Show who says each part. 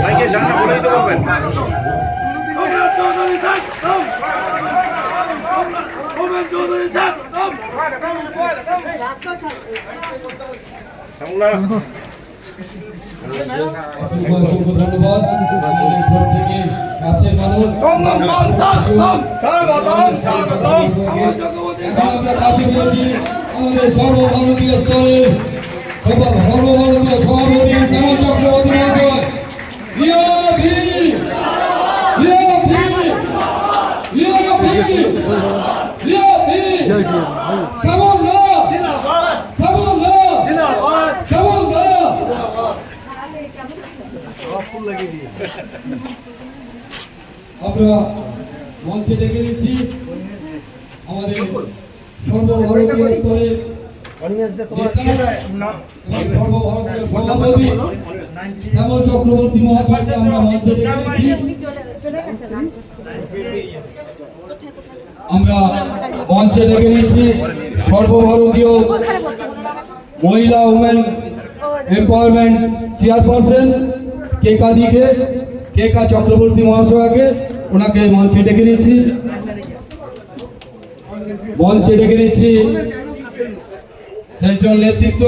Speaker 1: ভাইকে জানা বলে দিতে পারবেন।
Speaker 2: আমাদের সর্বভারতীয় স্তরে সর্বভারতীয় সভাপতি শ্যামল চক্রবর্তী মহাশয় আমরা মঞ্চে ডেকে নিচ্ছি আমাদের সর্বভারতীয় স্তরে সর্বভারতীয় সভাপতি শ্যামল চক্রবর্তী মহাশয়কে আমরা মঞ্চে ডেকে নিচ্ছি। আমরা মঞ্চে ডেকে নিচ্ছি সর্বভারতীয় মহিলা উমেন এম্পাওয়ারমেন্ট চেয়ারপারসন কেকা চক্রবর্তী মহাশয়কে ওনাকে মঞ্চে ডেকে নিচ্ছি। সেন্ট্রাল নেতৃত্ব